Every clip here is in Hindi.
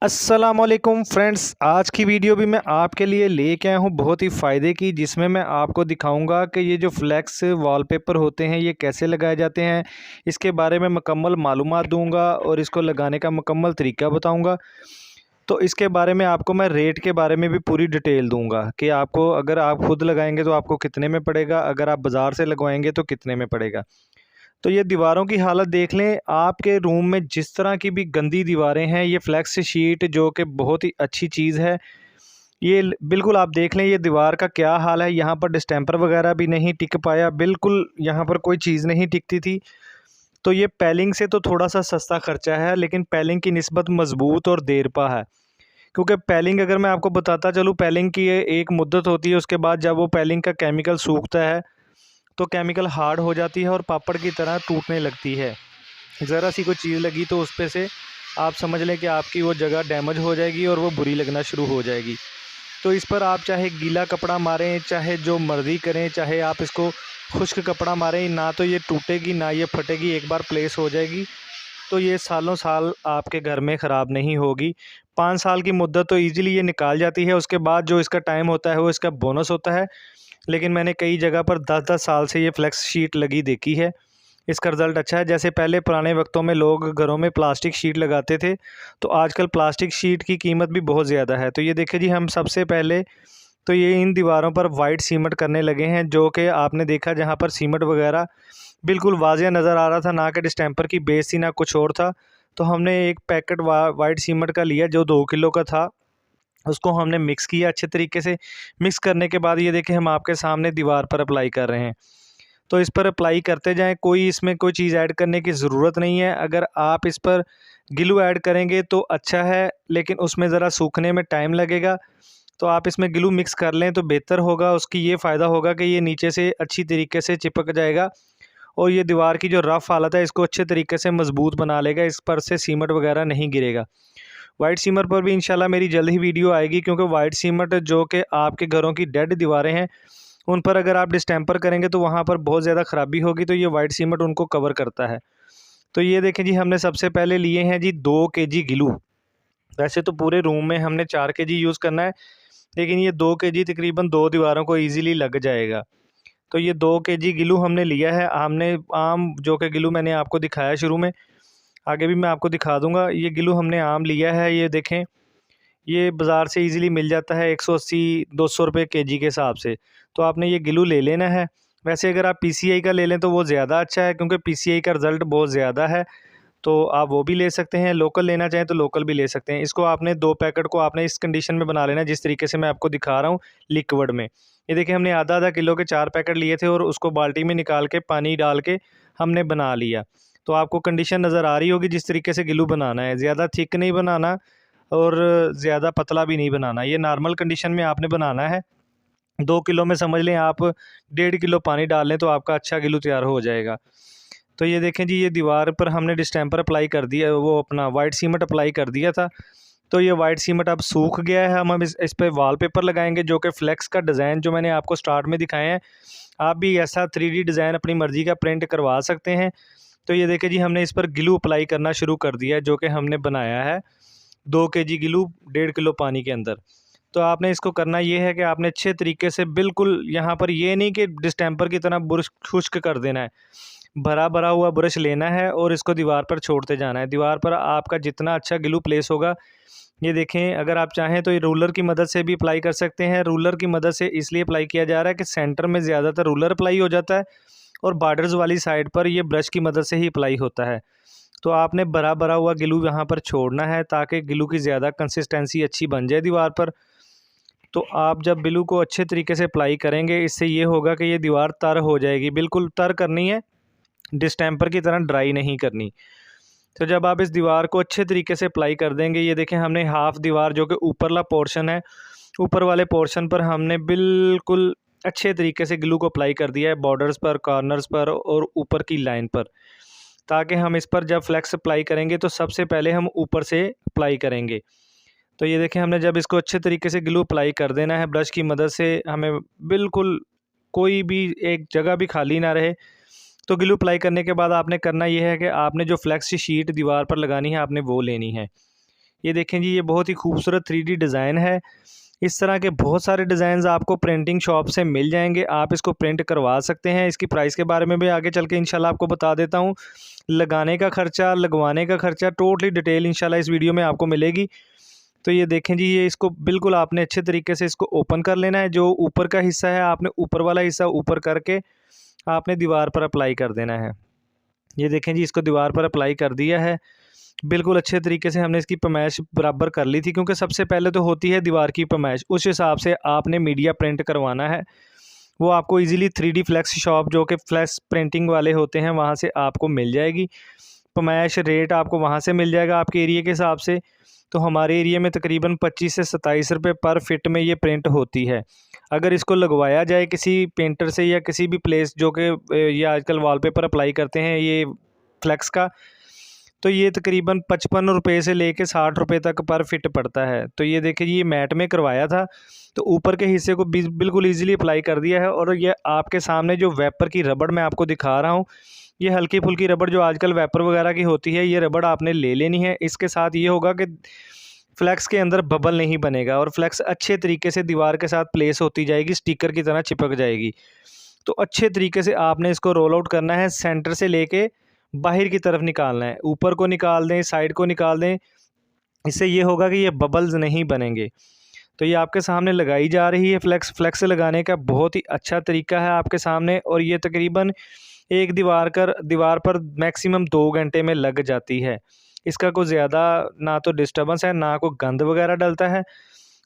अस्सलामुअलैकुम फ्रेंड्स, आज की वीडियो भी मैं आपके लिए लेके आया हूँ बहुत ही फ़ायदे की, जिसमें मैं आपको दिखाऊंगा कि ये जो फ्लेक्स वॉलपेपर होते हैं ये कैसे लगाए जाते हैं। इसके बारे में मुकम्मल मालूमात दूंगा और इसको लगाने का मुकम्मल तरीका बताऊंगा। तो इसके बारे में आपको मैं रेट के बारे में भी पूरी डिटेल दूंगा कि आपको अगर आप खुद लगाएंगे तो आपको कितने में पड़ेगा, अगर आप बाज़ार से लगवाएंगे तो कितने में पड़ेगा। तो ये दीवारों की हालत देख लें। आपके रूम में जिस तरह की भी गंदी दीवारें हैं, ये फ्लेक्स शीट जो कि बहुत ही अच्छी चीज़ है, ये बिल्कुल आप देख लें ये दीवार का क्या हाल है। यहाँ पर डिस्टेंपर वगैरह भी नहीं टिक पाया, बिल्कुल यहाँ पर कोई चीज़ नहीं टिकती थी। तो ये पैलिंग से तो थोड़ा सा सस्ता खर्चा है, लेकिन पैलिंग की निस्बत मजबूत और देरपा है। क्योंकि पैलिंग अगर मैं आपको बताता चलूँ, पैलिंग की ये एक मुद्दत होती है, उसके बाद जब वो पैलिंग का केमिकल सूखता है तो केमिकल हार्ड हो जाती है और पापड़ की तरह टूटने लगती है। ज़रा सी कोई चीज़ लगी तो उस पे से आप समझ लें कि आपकी वो जगह डैमेज हो जाएगी और वो बुरी लगना शुरू हो जाएगी। तो इस पर आप चाहे गीला कपड़ा मारें, चाहे जो मर्ज़ी करें, चाहे आप इसको खुश्क कपड़ा मारें, ना तो ये टूटेगी ना ये फटेगी। एक बार प्लेस हो जाएगी तो ये सालों साल आपके घर में ख़राब नहीं होगी। 5 साल की मुद्दत तो ईज़िली ये निकाल जाती है। उसके बाद जो इसका टाइम होता है वो इसका बोनस होता है। लेकिन मैंने कई जगह पर 10-10 साल से ये फ्लेक्स शीट लगी देखी है। इसका रिज़ल्ट अच्छा है। जैसे पहले पुराने वक्तों में लोग घरों में प्लास्टिक शीट लगाते थे, तो आजकल प्लास्टिक शीट की कीमत भी बहुत ज़्यादा है। तो ये देखिए जी, हम सबसे पहले तो ये इन दीवारों पर वाइट सीमेंट करने लगे हैं, जो कि आपने देखा जहाँ पर सीमेंट वगैरह बिल्कुल वाज़िया नज़र आ रहा था, ना कि डिस्टेंपर की बेस थी ना कुछ और था। तो हमने एक पैकेट वाइट सीमेंट का लिया जो 2 किलो का था। उसको हमने मिक्स किया अच्छे तरीके से। मिक्स करने के बाद ये देखिए हम आपके सामने दीवार पर अप्लाई कर रहे हैं। तो इस पर अप्लाई करते जाएं, कोई इसमें कोई चीज़ ऐड करने की ज़रूरत नहीं है। अगर आप इस पर ग्लू ऐड करेंगे तो अच्छा है, लेकिन उसमें ज़रा सूखने में टाइम लगेगा। तो आप इसमें ग्लू मिक्स कर लें तो बेहतर होगा। उसकी ये फ़ायदा होगा कि ये नीचे से अच्छी तरीके से चिपक जाएगा और ये दीवार की जो रफ़ हालत है इसको अच्छे तरीके से मज़बूत बना लेगा। इस पर से सीमेंट वगैरह नहीं गिरेगा। वाइट सीमर पर भी इंशाल्लाह मेरी जल्द ही वीडियो आएगी, क्योंकि वाइट सीमट जो कि आपके घरों की डेड दीवारें हैं, उन पर अगर आप डिस्टेंपर करेंगे तो वहाँ पर बहुत ज़्यादा ख़राबी होगी। तो ये वाइट सीमट उनको कवर करता है। तो ये देखें जी, हमने सबसे पहले लिए हैं जी 2 केजी ग्लू। वैसे तो पूरे रूम में हमने 4 केजी यूज़ करना है, लेकिन ये 2 केजी तकरीबन 2 दीवारों को ईज़िली लग जाएगा। तो ये 2 केजी ग्लू हमने लिया है। हमने आम जो कि ग्लू मैंने आपको दिखाया शुरू में, आगे भी मैं आपको दिखा दूँगा। ये ग्लू हमने आम लिया है, ये देखें, ये बाज़ार से इजीली मिल जाता है 180-200 रुपये केजी के हिसाब से। तो आपने ये ग्लू ले लेना है। वैसे अगर आप पीसीआई का ले लें तो वो ज़्यादा अच्छा है, क्योंकि पीसीआई का रिज़ल्ट बहुत ज़्यादा है। तो आप वो भी ले सकते हैं, लोकल लेना चाहें तो लोकल भी ले सकते हैं। इसको आपने 2 पैकेट को आपने इस कंडीशन में बना लेना है जिस तरीके से मैं आपको दिखा रहा हूँ लिक्विड में। ये देखिए, हमने आधा-आधा किलो के 4 पैकेट लिए थे और उसको बाल्टी में निकाल के पानी डाल के हमने बना लिया। तो आपको कंडीशन नज़र आ रही होगी जिस तरीके से ग्लू बनाना है। ज़्यादा थिक नहीं बनाना और ज़्यादा पतला भी नहीं बनाना। ये नॉर्मल कंडीशन में आपने बनाना है। 2 किलो में समझ लें आप 1.5 किलो पानी डाल लें तो आपका अच्छा ग्लू तैयार हो जाएगा। तो ये देखें जी, ये दीवार पर हमने डिस्टेंपर अप्लाई कर दिया, वो अपना वाइट सीमेंट अप्लाई कर दिया था। तो ये वाइट सीमेंट अब सूख गया है। हम इस पे वॉलपेपर लगाएंगे, जो कि फ्लेक्स का डिज़ाइन जो मैंने आपको स्टार्ट में दिखाए हैं। आप भी ऐसा 3D डिज़ाइन अपनी मर्ज़ी का प्रिंट करवा सकते हैं। तो ये देखिए जी, हमने इस पर ग्लू अप्लाई करना शुरू कर दिया है, जो कि हमने बनाया है 2 केजी ग्लू 1.5 किलो पानी के अंदर। तो आपने इसको करना ये है कि आपने अच्छे तरीके से बिल्कुल यहाँ पर ये नहीं कि डिस्टेंपर की तरह ब्रश खुश्क कर देना है। भरा भरा हुआ ब्रश लेना है और इसको दीवार पर छोड़ते जाना है। दीवार पर आपका जितना अच्छा ग्लू प्लेस होगा, ये देखें, अगर आप चाहें तो ये रूलर की मदद से भी अप्लाई कर सकते हैं। रूलर की मदद से इसलिए अप्लाई किया जा रहा है कि सेंटर में ज़्यादातर रूलर अप्लाई हो जाता है और बॉर्डर्स वाली साइड पर ये ब्रश की मदद से ही अप्लाई होता है। तो आपने भरा भरा हुआ ग्लू यहाँ पर छोड़ना है ताकि ग्लू की ज़्यादा कंसिस्टेंसी अच्छी बन जाए दीवार पर। तो आप जब ग्लू को अच्छे तरीके से अप्लाई करेंगे, इससे ये होगा कि ये दीवार तर हो जाएगी। बिल्कुल तर करनी है, डिस्टेंपर की तरह ड्राई नहीं करनी। तो जब आप इस दीवार को अच्छे तरीके से अप्लाई कर देंगे, ये देखें, हमने हाफ़ दीवार जो कि ऊपरला पोर्शन है, ऊपर वाले पोर्शन पर हमने बिल्कुल अच्छे तरीके से ग्लू को अप्लाई कर दिया है, बॉर्डर्स पर, कॉर्नर्स पर और ऊपर की लाइन पर। ताकि हम इस पर जब फ्लेक्स अप्लाई करेंगे तो सबसे पहले हम ऊपर से अप्लाई करेंगे। तो ये देखें, हमने जब इसको अच्छे तरीके से ग्लू अप्लाई कर देना है ब्रश की मदद से, हमें बिल्कुल कोई भी एक जगह भी खाली ना रहे। तो ग्लू अप्लाई करने के बाद आपने करना ये है कि आपने जो फ्लेक्स शीट दीवार पर लगानी है, आपने वो लेनी है। ये देखें जी, ये बहुत ही खूबसूरत 3D डिज़ाइन है। इस तरह के बहुत सारे डिज़ाइंस आपको प्रिंटिंग शॉप से मिल जाएंगे, आप इसको प्रिंट करवा सकते हैं। इसकी प्राइस के बारे में भी आगे चल के इंशाल्लाह आपको बता देता हूँ। लगाने का ख़र्चा, लगवाने का ख़र्चा, टोटली डिटेल इंशाल्लाह इस वीडियो में आपको मिलेगी। तो ये देखें जी, ये इसको बिल्कुल आपने अच्छे तरीके से इसको ओपन कर लेना है। जो ऊपर का हिस्सा है, आपने ऊपर वाला हिस्सा ऊपर करके आपने दीवार पर अप्लाई कर देना है। ये देखें जी, इसको दीवार पर अप्लाई कर दिया है। बिल्कुल अच्छे तरीके से हमने इसकी पैमाइश बराबर कर ली थी, क्योंकि सबसे पहले तो होती है दीवार की पैमाइश, उस हिसाब से आपने मीडिया प्रिंट करवाना है। वो आपको इजीली 3D फ्लेक्स शॉप, जो कि फ्लैक्स प्रिंटिंग वाले होते हैं, वहाँ से आपको मिल जाएगी। पैमाइश रेट आपको वहाँ से मिल जाएगा आपके एरिया के हिसाब से। तो हमारे एरिया में तकरीबन 25 से 27 रुपये पर फिट में ये प्रिंट होती है। अगर इसको लगवाया जाए किसी पेंटर से या किसी भी प्लेस, जो कि ये आजकल वॉलपेपर अप्लाई करते हैं ये फ्लेक्स का, तो ये तकरीबन 55 रुपये से लेके 60 रुपये तक पर फिट पड़ता है। तो ये देखिए, ये मैट में करवाया था, तो ऊपर के हिस्से को बिल्कुल ईजिली अप्लाई कर दिया है। और ये आपके सामने जो वेपर की रबड़ मैं आपको दिखा रहा हूँ, ये हल्की फुल्की रबड़ जो आजकल वेपर वगैरह की होती है, ये रबड़ आपने ले लेनी है। इसके साथ ये होगा कि फ्लेक्स के अंदर बबल नहीं बनेगा और फ्लेक्स अच्छे तरीके से दीवार के साथ प्लेस होती जाएगी, स्टिकर की तरह चिपक जाएगी। तो अच्छे तरीके से आपने इसको रोल आउट करना है, सेंटर से लेके बाहर की तरफ निकालना है। ऊपर को निकाल दें, साइड को निकाल दें, इससे ये होगा कि ये बबल्स नहीं बनेंगे। तो ये आपके सामने लगाई जा रही है फ्लेक्स। फ्लेक्स लगाने का बहुत ही अच्छा तरीका है आपके सामने, और ये तकरीबन एक दीवार पर मैक्सिमम 2 घंटे में लग जाती है। इसका कोई ज़्यादा ना तो डिस्टर्बेंस है, ना कोई गंद वगैरह डलता है।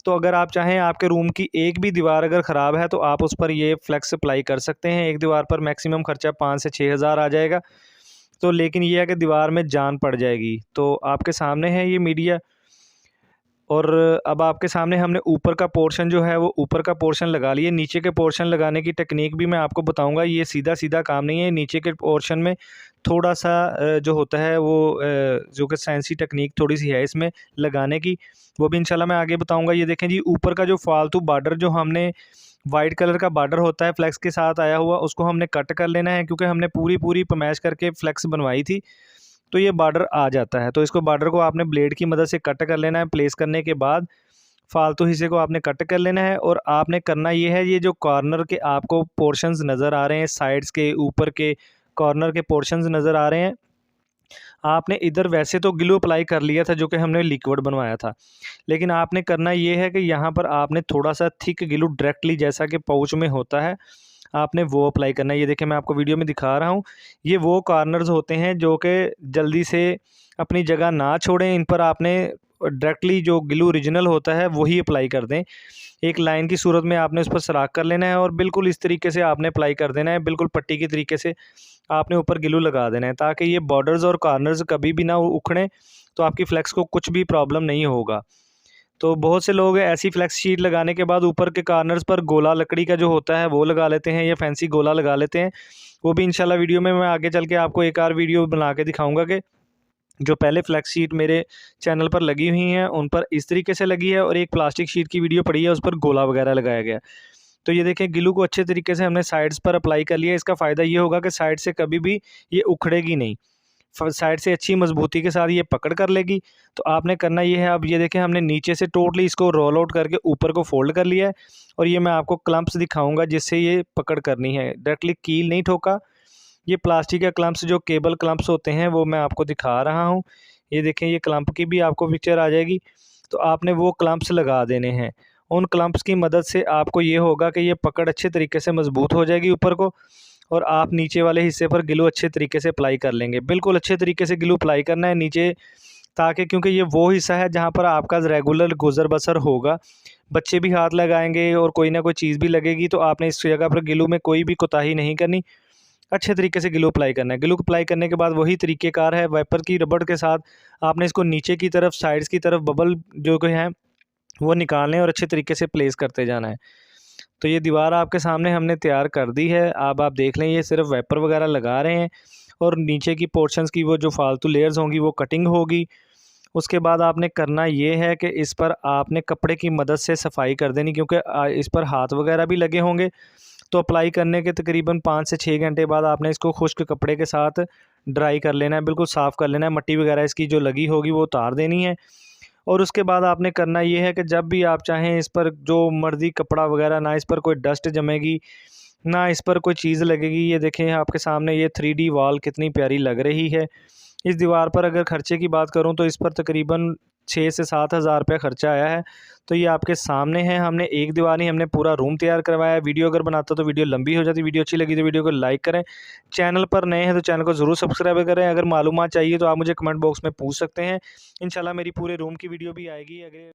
तो अगर आप चाहें, आपके रूम की एक भी दीवार अगर ख़राब है, तो आप उस पर ये फ्लेक्स अप्लाई कर सकते हैं। एक दीवार पर मैक्सिमम ख़र्चा 5 से 6 हज़ार आ जाएगा। तो लेकिन ये है कि दीवार में जान पड़ जाएगी। तो आपके सामने है ये मीडिया, और अब आपके सामने हमने ऊपर का पोर्शन जो है वो ऊपर का पोर्शन लगा लिए। नीचे के पोर्शन लगाने की टेक्निक भी मैं आपको बताऊंगा। ये सीधा सीधा काम नहीं है, नीचे के पोर्शन में थोड़ा सा जो होता है वो जो कि साइंसी टेक्निक थोड़ी सी है इसमें लगाने की, वो भी इंशाल्लाह मैं आगे बताऊंगा। ये देखें जी, ऊपर का जो फालतू बॉर्डर जो हमने वाइट कलर का बॉर्डर होता है फ्लेक्स के साथ आया हुआ, उसको हमने कट कर लेना है, क्योंकि हमने पूरी पैमाइश करके फ्लेक्स बनवाई थी। तो ये बॉर्डर आ जाता है, तो इसको बॉर्डर को आपने ब्लेड की मदद से कट कर लेना है। प्लेस करने के बाद फालतू हिस्से को आपने कट कर लेना है, और आपने करना ये है, ये जो कॉर्नर के आपको पोर्शंस नज़र आ रहे हैं, साइड्स के ऊपर के कॉर्नर के पोर्शंस नज़र आ रहे हैं, आपने इधर वैसे तो ग्लू अप्लाई कर लिया था जो कि हमने लिक्विड बनवाया था, लेकिन आपने करना ये है कि यहाँ पर आपने थोड़ा सा थिक ग्लू डायरेक्टली, जैसा कि पाउच में होता है, आपने वो अप्लाई करना है। ये देखें, मैं आपको वीडियो में दिखा रहा हूँ। ये वो कॉर्नर्स होते हैं जो कि जल्दी से अपनी जगह ना छोड़ें, इन पर आपने डायरेक्टली जो ग्लू ओरिजिनल होता है वही अप्लाई कर दें। एक लाइन की सूरत में आपने उस पर सराख कर लेना है, और बिल्कुल इस तरीके से आपने अप्लाई कर देना है। बिल्कुल पट्टी की तरीके से आपने ऊपर ग्लू लगा देना है, ताकि ये बॉर्डर्स और कॉर्नर्स कभी भी ना उखड़ें, तो आपकी फ्लेक्स को कुछ भी प्रॉब्लम नहीं होगा। तो बहुत से लोग ऐसी फ्लेक्स शीट लगाने के बाद ऊपर के कॉर्नर्स पर गोला लकड़ी का जो होता है वो लगा लेते हैं, या फैंसी गोला लगा लेते हैं। वो भी इंशाल्लाह वीडियो में मैं आगे चल के आपको एक और वीडियो बना के दिखाऊंगा कि जो पहले फ्लेक्स शीट मेरे चैनल पर लगी हुई हैं उन पर इस तरीके से लगी है, और एक प्लास्टिक शीट की वीडियो पड़ी है उस पर गोला वगैरह लगाया गया। तो ये देखें, ग्लू को अच्छे तरीके से हमने साइड्स पर अप्लाई कर लिया। इसका फ़ायदा ये होगा कि साइड से कभी भी ये उखड़ेगी नहीं, साइड से अच्छी मजबूती के साथ ये पकड़ कर लेगी। तो आपने करना ये है, अब ये देखें, हमने नीचे से टोटली इसको रोल आउट करके ऊपर को फोल्ड कर लिया है, और ये मैं आपको क्लम्प्स दिखाऊंगा जिससे ये पकड़ करनी है। डायरेक्टली कील नहीं ठोका, ये प्लास्टिक के क्लम्प्स जो केबल क्लम्प्स होते हैं वो मैं आपको दिखा रहा हूँ। ये देखें, ये क्लम्प की भी आपको पिक्चर आ जाएगी। तो आपने वो क्लम्प्स लगा देने हैं। उन क्लम्प्स की मदद से आपको ये होगा कि ये पकड़ अच्छे तरीके से मजबूत हो जाएगी ऊपर को, और आप नीचे वाले हिस्से पर ग्लू अच्छे तरीके से अप्लाई कर लेंगे। बिल्कुल अच्छे तरीके से ग्लू अप्लाई करना है नीचे, ताकि क्योंकि ये वो हिस्सा है जहाँ पर आपका रेगुलर गुजर बसर होगा। बच्चे भी हाथ लगाएंगे और कोई ना कोई चीज़ भी लगेगी, तो आपने इस जगह पर ग्लू में कोई भी कोताही नहीं करनी, अच्छे तरीके से ग्लू अप्लाई करना है। ग्लू अप्लाई करने के बाद वही तरीक़ेकार है, वाइपर की रबड़ के साथ आपने इसको नीचे की तरफ, साइड्स की तरफ बबल जो कि हैं वो निकालने और अच्छे तरीके से प्लेस करते जाना है। तो ये दीवार आपके सामने हमने तैयार कर दी है। अब आप देख लें, ये सिर्फ वाइपर वगैरह लगा रहे हैं, और नीचे की पोर्शंस की वो जो फालतू लेयर्स होंगी वो कटिंग होगी। उसके बाद आपने करना ये है कि इस पर आपने कपड़े की मदद से सफाई कर देनी, क्योंकि इस पर हाथ वगैरह भी लगे होंगे। तो अप्लाई करने के तकरीबन 5 से 6 घंटे बाद आपने इसको खुश्क कपड़े के साथ ड्राई कर लेना है, बिल्कुल साफ़ कर लेना है। मिट्टी वगैरह इसकी जो लगी होगी वो उतार देनी है, और उसके बाद आपने करना ये है कि जब भी आप चाहें इस पर जो मर्ज़ी कपड़ा वगैरह, ना इस पर कोई डस्ट जमेगी, ना इस पर कोई चीज़ लगेगी। ये देखें आपके सामने ये 3D वॉल कितनी प्यारी लग रही है। इस दीवार पर अगर ख़र्चे की बात करूँ तो इस पर तकरीबन 6 से 7 हज़ार रुपया ख़र्चा आया है। तो ये आपके सामने है, हमने एक दीवार नहीं, हमने पूरा रूम तैयार करवाया है। वीडियो अगर बनाता तो वीडियो लंबी हो जाती। वीडियो अच्छी लगी तो वीडियो को लाइक करें। चैनल पर नए हैं तो चैनल को ज़रूर सब्सक्राइब करें। अगर मालूमात चाहिए तो आप मुझे कमेंट बॉक्स में पूछ सकते हैं। इंशाल्लाह मेरी पूरे रूम की वीडियो भी आएगी। अगर